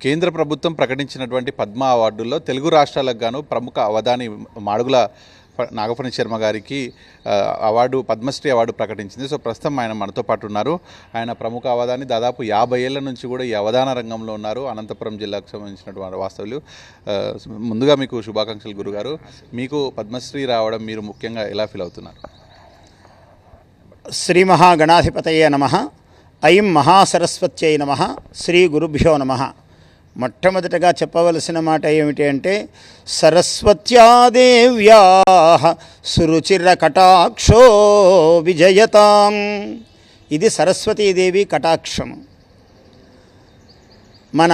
కేంద్ర ప్రభుత్వం ప్రకటించినటువంటి పద్మ అవార్డుల్లో తెలుగు రాష్ట్రాలకు గాను ప్రముఖ అవధాని మాడుగుల నాగఫణి శర్మ గారికి అవార్డు పద్మశ్రీ అవార్డు ప్రకటించింది. సో ప్రస్తుతం ఆయన మనతో పాటు ఉన్నారు. ఆయన ప్రముఖ అవధాని, దాదాపు 50 ఏళ్ల నుంచి కూడా ఈ అవధాన రంగంలో ఉన్నారు. అనంతపురం జిల్లాకు సంబంధించినటువంటి వాస్తవులు. ముందుగా మీకు శుభాకాంక్షలు గురుగారు. మీకు పద్మశ్రీ రావడం మీరు ముఖ్యంగా ఎలా ఫీల్ అవుతున్నారు? శ్రీ మహాగణాధిపతయే నమః. ఐం మహాసరస్వత్యై నమః. శ్రీ గురుభ్యో నమః. మొట్టమొదటగా చెప్పవలసిన మాట ఏమిటి అంటే, సరస్వత్యాదేవ్యా సురుచిర కటాక్షో విజయతాం. ఇది సరస్వతీదేవి కటాక్షము. మన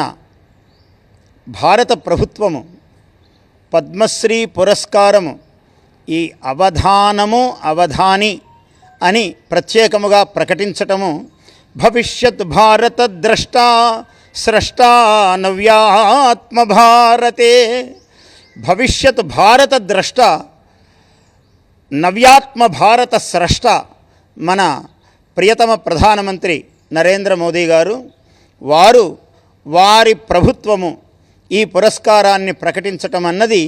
భారత ప్రభుత్వము పద్మశ్రీ పురస్కారము ఈ అవధానము అవధాని అని ప్రత్యేకముగా ప్రకటించటము భవిష్యత్ భారత ద్రష్టా స్రష్టా నవ్యాత్మ భారతే. భవిష్యత్ భారత ద్రష్ట, నవ్యాత్మ భారత స్రష్ట మన ప్రియతమ ప్రధానమంత్రి నరేంద్ర మోదీ గారు. వారి ప్రభుత్వము ఈ పురస్కారాన్ని ప్రకటించటం అన్నది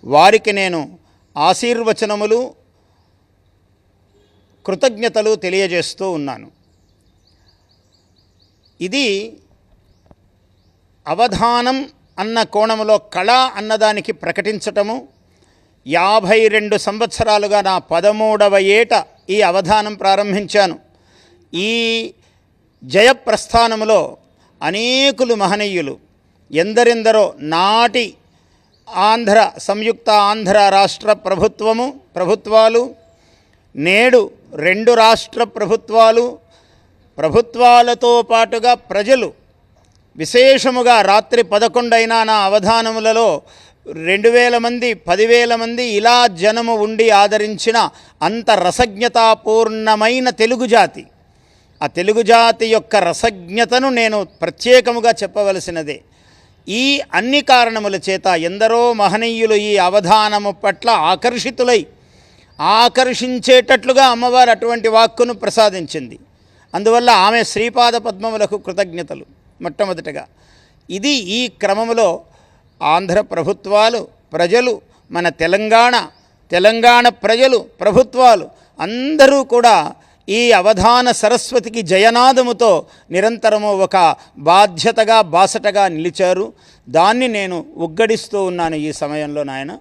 వారికి నేను ఆశీర్వచనములు కృతజ్ఞతలు తెలియజేస్తూ ఉన్నాను. ఇది అవధానం అన్న కోణములో కళ అన్నదానికి ప్రకటించటము. 52 సంవత్సరాలుగా నా 13వ ఏట ఈ అవధానం ప్రారంభించాను. ఈ జయప్రస్థానములో అనేకులు మహనీయులు, ఎందరెందరో నాటి సంయుక్త ఆంధ్ర రాష్ట్ర ప్రభుత్వాలు, నేడు 2 రాష్ట్ర ప్రభుత్వాలతో పాటుగా ప్రజలు, విశేషముగా రాత్రి 11 అయినా నా అవధానములలో 2000 మంది 10,000 మంది ఇలా జనము ఉండి ఆదరించిన అంత రసజ్ఞతాపూర్ణమైన తెలుగు జాతి, ఆ తెలుగు జాతి యొక్క రసజ్ఞతను నేను ప్రత్యేకముగా చెప్పవలసినదే. ఈ అన్ని కారణముల చేత ఎందరో మహనీయులు ఈ అవధానము పట్ల ఆకర్షించేటట్లుగా అమ్మవారు అటువంటి వాక్కును ప్రసాదించింది. అందువల్ల ఆమె శ్రీపాద పద్మములకు కృతజ్ఞతలు. మొట్టమొదటగా ఇది ఈ క్రమములో ఆంధ్ర ప్రభుత్వాలు, ప్రజలు, మన తెలంగాణ ప్రజలు, ప్రభుత్వాలు అందరూ కూడా ఈ అవధాన సరస్వతికి జయనాదముతో నిరంతరము ఒక బాసటగా నిలిచారు. దాన్ని నేను ఉగ్గడిస్తూ ఉన్నాను ఈ సమయంలో. నాయన,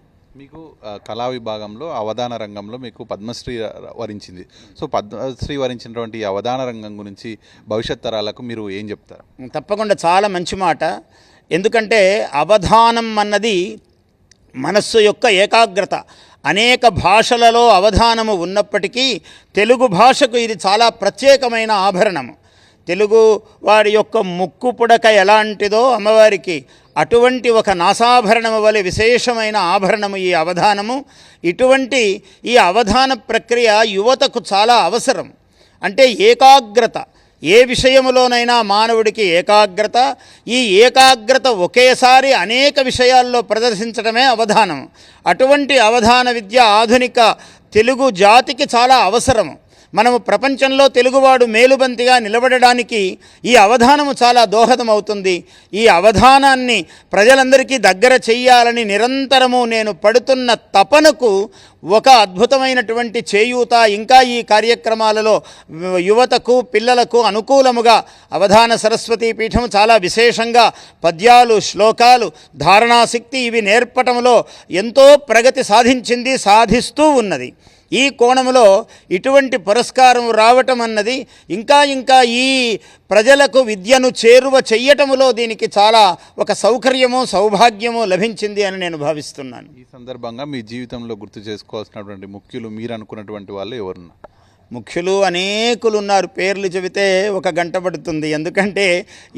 మీకు కళా విభాగంలో అవధాన రంగంలో మీకు పద్మశ్రీ వరించింది. సో పద్మశ్రీ వరించినటువంటి ఈ అవధాన రంగం గురించి భవిష్యత్ తరాలకు మీరు ఏం చెప్తారు? తప్పకుండా చాలా మంచి మాట. ఎందుకంటే అవధానం అన్నది మనస్సు యొక్క ఏకాగ్రత. అనేక భాషలలో అవధానము ఉన్నప్పటికీ తెలుగు భాషకు ఇది చాలా ప్రత్యేకమైన ఆభరణము. తెలుగు వారి యొక్క ముక్కు పుడక ఎలాంటిదో అమ్మవారికి అటువంటి ఒక నాసాభరణము వలె విశేషమైన ఆభరణము ఈ అవధానము. ఇటువంటి ఈ అవధాన ప్రక్రియ యువతకు చాలా అవసరం. అంటే ఏకాగ్రత, ఏ విషయములోనైనా మానవుడికి ఏకాగ్రత. ఈ ఏకాగ్రత ఒకేసారి అనేక విషయాల్లో ప్రదర్శించడమే అవధానం. అటువంటి అవధాన విద్య ఆధునిక తెలుగు జాతికి చాలా అవసరము. మనము ప్రపంచంలో తెలుగువాడు మేలుబంతిగా నిలబడడానికి ఈ అవధానము చాలా దోహదం అవుతుంది. ఈ అవధానాన్ని ప్రజలందరికీ దగ్గర చెయ్యాలని నిరంతరము నేను పడుతున్న తపనకు ఒక అద్భుతమైనటువంటి చేయూత ఇంకా ఈ కార్యక్రమాలలో యువతకు, పిల్లలకు అనుకూలముగా అవధాన సరస్వతీ పీఠం చాలా విశేషంగా పద్యాలు, శ్లోకాలు, ధారణాశక్తి ఇవి నేర్పటంలో ఎంతో ప్రగతి సాధిస్తూ ఉన్నది. ఈ కోణంలో ఇటువంటి పురస్కారం రావటం అన్నది ఇంకా ఈ ప్రజలకు విద్యను చేరువ చెయ్యటములో దీనికి చాలా ఒక సౌకర్యము, సౌభాగ్యము లభించింది అని నేను భావిస్తున్నాను. ఈ సందర్భంగా మీ జీవితంలో గుర్తు చేసుకోవాల్సినటువంటి ముఖ్యులు మీరు అనుకున్నటువంటి వాళ్ళు ఎవరున్నారు? ముఖ్యులు అనేకులు ఉన్నారు. పేర్లు చెబితే ఒక గంట పడుతుంది. ఎందుకంటే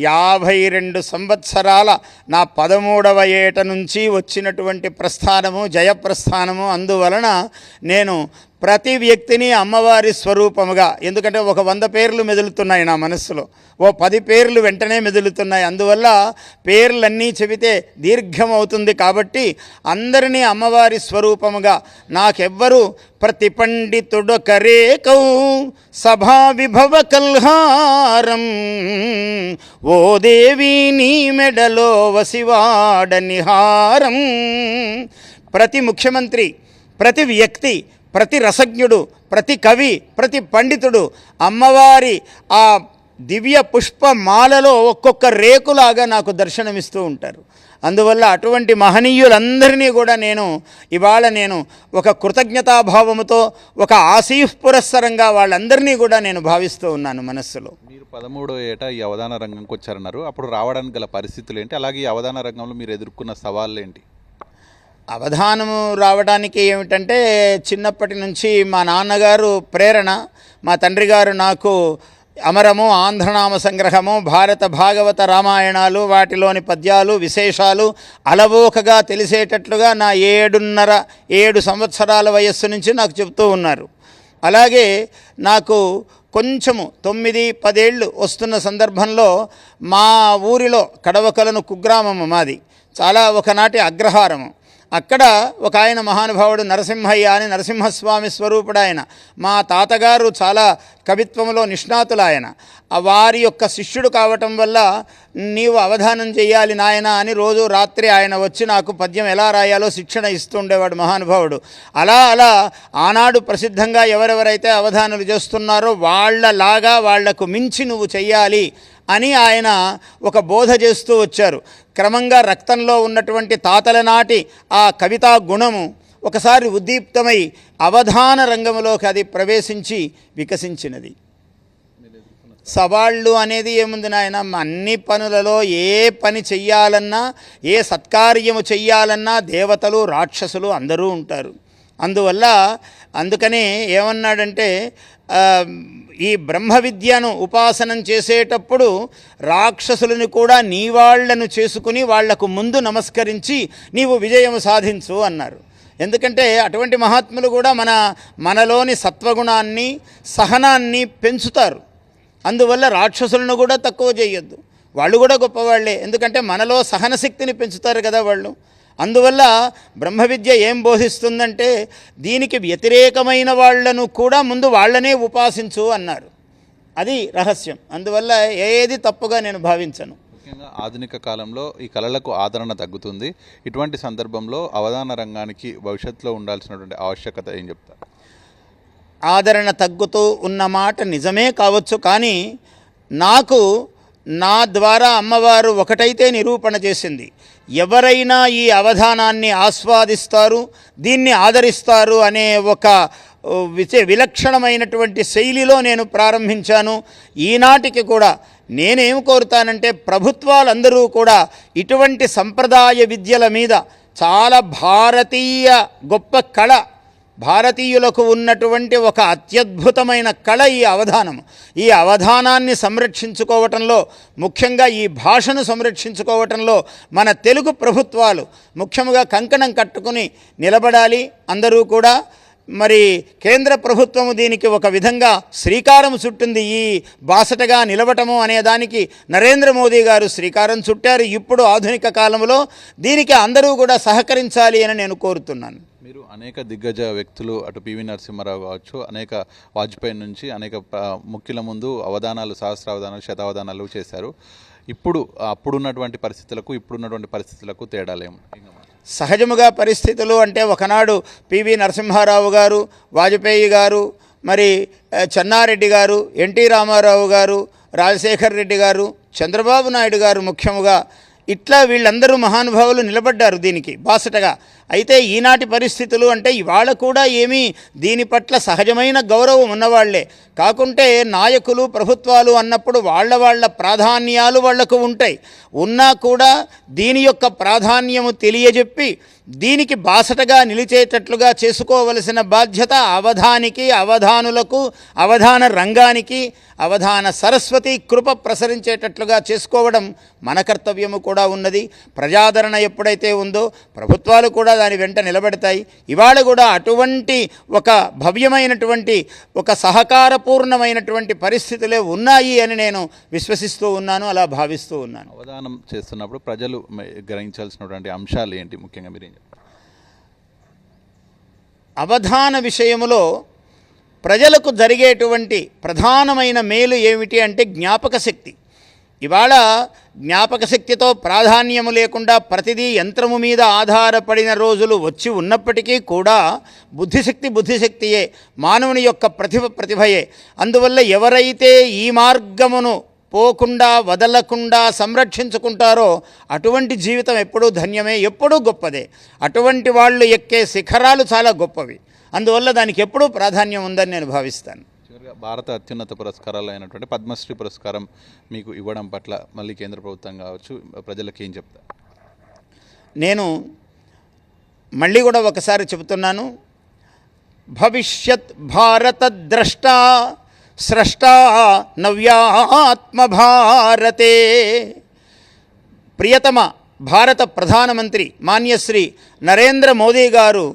52 సంవత్సరాల నా 13వ ఏట నుంచి వచ్చినటువంటి ప్రస్థానము, జయప్రస్థానము. అందువలన నేను ప్రతి వ్యక్తిని అమ్మవారి స్వరూపముగా, ఎందుకంటే ఒక 100 పేర్లు మెదులుతున్నాయి నా మనస్సులో, ఓ 10 పేర్లు వెంటనే మెదులుతున్నాయి. అందువల్ల పేర్లన్నీ చెబితే దీర్ఘం అవుతుంది. కాబట్టి అందరినీ అమ్మవారి స్వరూపముగా, నాకెవ్వరు ప్రతి పండితుడొకరేకౌ సభా విభవ కల్హారం, ఓ దేవి నీ మెడలో వసివాడ నిహారం. ప్రతి ముఖ్యమంత్రి, ప్రతి వ్యక్తి, ప్రతి రసజ్ఞుడు, ప్రతి కవి, ప్రతి పండితుడు అమ్మవారి ఆ దివ్య పుష్పమాలలో ఒక్కొక్క రేకులాగా నాకు దర్శనమిస్తూ ఉంటారు. అందువల్ల అటువంటి మహనీయులందరినీ కూడా ఇవాళ నేను ఒక కృతజ్ఞతాభావముతో, ఒక ఆశీఃపురస్సరంగా వాళ్ళందరినీ కూడా నేను భావిస్తూ ఉన్నాను మనస్సులో. మీరు 13వ ఏట ఈ అవధాన రంగంకి వచ్చారన్నారు. అప్పుడు రావడానికి గల పరిస్థితులు ఏంటి? అలాగే ఈ అవధాన రంగంలో మీరు ఎదుర్కొన్న సవాళ్ళు ఏంటి? అవధానము రావడానికి ఏమిటంటే, చిన్నప్పటి నుంచి మా నాన్నగారు ప్రేరణ, మా తండ్రి గారు నాకు అమరము, ఆంధ్రనామ సంగ్రహము, భారత భాగవత రామాయణాలు, వాటిలోని పద్యాలు విశేషాలు అలవోకగా తెలిసేటట్లుగా నా 7 సంవత్సరాల వయస్సు నుంచి నాకు చెబుతూ ఉన్నారు. అలాగే నాకు కొంచెము 9-10 ఏళ్ళు వస్తున్న సందర్భంలో మా ఊరిలో కడవకలను కుగ్రామము మాది, చాలా ఒకనాటి అగ్రహారము. అక్కడ ఒక ఆయన మహానుభావుడు నరసింహయ్య అని, నరసింహస్వామి స్వరూపుడు ఆయన. మా తాతగారు చాలా కవిత్వంలో నిష్ణాతులు ఆయన. వారి యొక్క శిష్యుడు కావటం వల్ల నీవు అవధానం చేయాలి నాయన అని రోజు రాత్రి ఆయన వచ్చి నాకు పద్యం ఎలా రాయాలో శిక్షణ ఇస్తుండేవాడు మహానుభావుడు. అలా ఆనాడు ప్రసిద్ధంగా ఎవరెవరైతే అవధానాలు చేస్తున్నారో వాళ్ళలాగా, వాళ్లకు మించి నువ్వు చెయ్యాలి అని ఆయన ఒక బోధ చేస్తూ వచ్చారు. క్రమంగా రక్తంలో ఉన్నటువంటి తాతల నాటి ఆ కవితా గుణము ఒకసారి ఉద్దీప్తమై అవధాన రంగంలోకి అది ప్రవేశించి వికసించినది. సవాళ్ళు అనేది ఏముంది నాయన, అన్ని పనులలో ఏ పని చెయ్యాలన్నా, ఏ సత్కార్యము చెయ్యాలన్నా దేవతలు, రాక్షసులు అందరూ ఉంటారు. అందుకనే ఏమన్నాడంటే, ఈ బ్రహ్మ విద్యను ఉపాసనం చేసేటప్పుడు రాక్షసులను కూడా నీ వాళ్లను చేసుకుని వాళ్లకు ముందు నమస్కరించి నీవు విజయం సాధించు అన్నారు. ఎందుకంటే అటువంటి మహాత్ములు కూడా మనలోని సత్వగుణాన్ని, సహనాన్ని పెంచుతారు. అందువల్ల రాక్షసులను కూడా తక్కువ చేయొద్దు, వాళ్ళు కూడా గొప్పవాళ్లే. ఎందుకంటే మనలో సహనశక్తిని పెంచుతారు కదా వాళ్ళు. అందువల్ల బ్రహ్మ విద్య ఏం బోధిస్తుందంటే, దీనికి వ్యతిరేకమైన వాళ్లను కూడా ముందు వాళ్ళనే ఉపాసించు అన్నారు. అది రహస్యం. అందువల్ల ఏది తప్పుగా నేను భావించను. ముఖ్యంగా ఆధునిక కాలంలో ఈ కళలకు ఆదరణ తగ్గుతుంది. ఇటువంటి సందర్భంలో అవధాన రంగానికి భవిష్యత్తులో ఉండాల్సినటువంటి ఆవశ్యకత ఏం చెప్తారు? ఆదరణ తగ్గుతూ ఉన్నమాట నిజమే కావచ్చు, కానీ నాకు నా ద్వారా అమ్మవారు ఒకటైతే నిరూపణ చేసింది. ఎవరైనా ఈ అవధానాన్ని ఆస్వాదిస్తారు, దీన్ని ఆదరిస్తారు అనే ఒక విలక్షణమైనటువంటి శైలిలో నేను ప్రారంభించాను. ఈనాటికి కూడా నేనేం కోరుతానంటే, ప్రభుత్వాలందరూ కూడా ఇటువంటి సంప్రదాయ విద్యల మీద చాలా భారతీయ గొప్ప కళ, భారతీయులకు ఉన్నటువంటి ఒక అత్యద్భుతమైన కళ ఈ అవధానం. ఈ అవధానాన్ని సంరక్షించుకోవటంలో, ముఖ్యంగా ఈ భాషను సంరక్షించుకోవటంలో మన తెలుగు ప్రభుత్వాలు ముఖ్యంగా కంకణం కట్టుకుని నిలబడాలి. అందరూ కూడా మరి కేంద్ర ప్రభుత్వము దీనికి ఒక విధంగా శ్రీకారం చుట్టింది. ఈ బాసటగా నిలవటము అనే దానికి నరేంద్ర మోదీ గారు శ్రీకారం చుట్టారు. ఇప్పుడు ఆధునిక కాలంలో దీనికి అందరూ కూడా సహకరించాలి అని నేను కోరుతున్నాను. మీరు అనేక దిగ్గజ వ్యక్తులు, అటు పివి నరసింహారావు కావచ్చు, అనేక వాజ్పేయి నుంచి అనేక ముఖ్యుల ముందు అవధానాలు, సహస్రావధానాలు, శతావధానాలు చేశారు. అప్పుడున్నటువంటి పరిస్థితులకు ఇప్పుడున్నటువంటి పరిస్థితులకు తేడాలేము? సహజముగా పరిస్థితులు అంటే, ఒకనాడు పివి నరసింహారావు గారు, వాజ్పేయి గారు, మరి చెన్నారెడ్డి గారు, ఎన్టీ రామారావు గారు, రాజశేఖర్ రెడ్డి గారు, చంద్రబాబు నాయుడు గారు ముఖ్యముగా, ఇట్లా వీళ్ళందరూ మహానుభావులు నిలబడ్డారు దీనికి బాసటగా. అయితే ఈనాటి పరిస్థితులు అంటే, ఇవాళ కూడా ఏమీ దీని పట్ల సహజమైన గౌరవం ఉన్నవాళ్లే. కాకుంటే నాయకులు, ప్రభుత్వాలు అన్నప్పుడు వాళ్ళ ప్రాధాన్యాలు వాళ్లకు ఉంటాయి. ఉన్నా కూడా దీని యొక్క ప్రాధాన్యము తెలియజెప్పి దీనికి బాసటగా నిలిచేటట్లుగా చేసుకోవలసిన బాధ్యత అవధానికి, అవధానులకు, అవధాన రంగానికి, అవధాన సరస్వతి కృప ప్రసరించేటట్లుగా చేసుకోవడం మన కర్తవ్యము కూడా ఉన్నది. ప్రజాదరణ ఎప్పుడైతే ఉందో ప్రభుత్వాలు కూడా దాని వెంట నిలబడతాయి. ఇవాళ కూడా అటువంటి ఒక భవ్యమైనటువంటి ఒక సహకారపూర్ణమైనటువంటి పరిస్థితులే ఉన్నాయి అని నేను విశ్వసిస్తూ ఉన్నాను, అలా భావిస్తూ ఉన్నాను. అవధానం చేస్తున్నప్పుడు ప్రజలు గ్రహించాల్సినటువంటి అంశాలు ఏంటి ముఖ్యంగా మీరు ఏం చెప్తారు? అవధాన విషయములో ప్రజలకు జరిగేటువంటి ప్రధానమైన మేలు ఏమిటి అంటే జ్ఞాపక శక్తి. ఇవాళ జ్ఞాపక శక్తితో ప్రాధాన్యము లేకుండా ప్రతిదీ యంత్రము మీద ఆధారపడిన రోజులు వచ్చి ఉన్నప్పటికీ కూడా బుద్ధిశక్తియే, మానవుని యొక్క ప్రతిభయే. అందువల్ల ఎవరైతే ఈ మార్గమును పోకుండా వదలకుండా సంరక్షించుకుంటారో అటువంటి జీవితం ఎప్పుడూ ధన్యమే, ఎప్పుడూ గొప్పదే. అటువంటి వాళ్ళు ఎక్కే శిఖరాలు చాలా గొప్పవి. అందువల్ల దానికి ఎప్పుడూ ప్రాధాన్యం ఉందని నేను భావిస్తాను. చివరిగా భారత అత్యున్నత పురస్కారాలు అయినటువంటి పద్మశ్రీ పురస్కారం మీకు ఇవ్వడం పట్ల మళ్ళీ కేంద్ర ప్రభుత్వం కావచ్చు ప్రజలకు ఏం చెప్తారు? నేను మళ్ళీ కూడా ఒకసారి చెబుతున్నాను, భవిష్యత్ భారత ద్రష్ట స్రష్టా నవ్యాత్మ భారతే. ప్రియతమ భారత ప్రధానమంత్రి మాన్యశ్రీ నరేంద్ర మోదీ గారు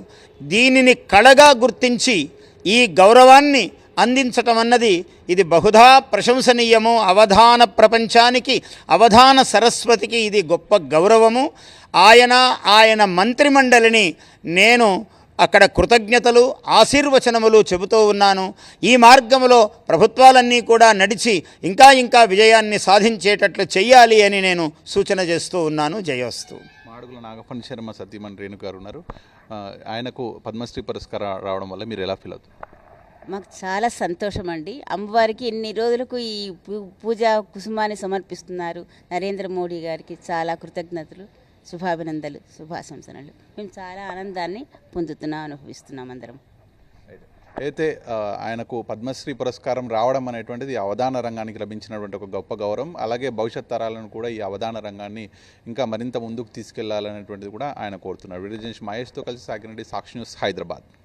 దీనిని కళగా గుర్తించి ఈ గౌరవాన్ని అందించటం అన్నది ఇది బహుధా ప్రశంసనీయము. అవధాన ప్రపంచానికి, అవధాన సరస్వతికి ఇది గొప్ప గౌరవము. ఆయన మంత్రిమండలిని నేను అక్కడ కృతజ్ఞతలు ఆశీర్వచనములు చెబుతూ ఉన్నాను. ఈ మార్గంలో ప్రభుత్వాలన్నీ కూడా నడిచి ఇంకా విజయాన్ని సాధించేటట్లు చెయ్యాలి అని నేను సూచన చేస్తూ ఉన్నాను. జయోస్తు. మాడుగుల నాగఫణి శర్మ సతీమణి రేణుక గారు ఉన్నారు. ఆయనకు పద్మశ్రీ పురస్కారం రావడం వల్ల మీరు ఎలా ఫీల్ అవుతారు? మాకు చాలా సంతోషం అండి. అమ్మవారికి ఇన్ని రోజులకు ఈ పూజా కుసుమాన్ని సమర్పిస్తున్నారు. నరేంద్ర మోడీ గారికి చాలా కృతజ్ఞతలు, శుభాభినందనలు, శుభాశంసనలు. మేము చాలా ఆనందాన్ని అనుభవిస్తున్నాం అందరం. అయితే ఆయనకు పద్మశ్రీ పురస్కారం రావడం అనేటువంటిది అవధాన రంగానికి లభించినటువంటి ఒక గొప్ప గౌరవం. అలాగే భవిష్యత్ తరాలను కూడా ఈ అవధాన రంగాన్ని ఇంకా మరింత ముందుకు తీసుకెళ్లాలనేటువంటిది కూడా ఆయన కోరుతున్నారు. వీడియో జర్నలిస్ట్ మహేష్తో కలిసి సాగిరెడ్డి, సాక్షి న్యూస్, హైదరాబాద్.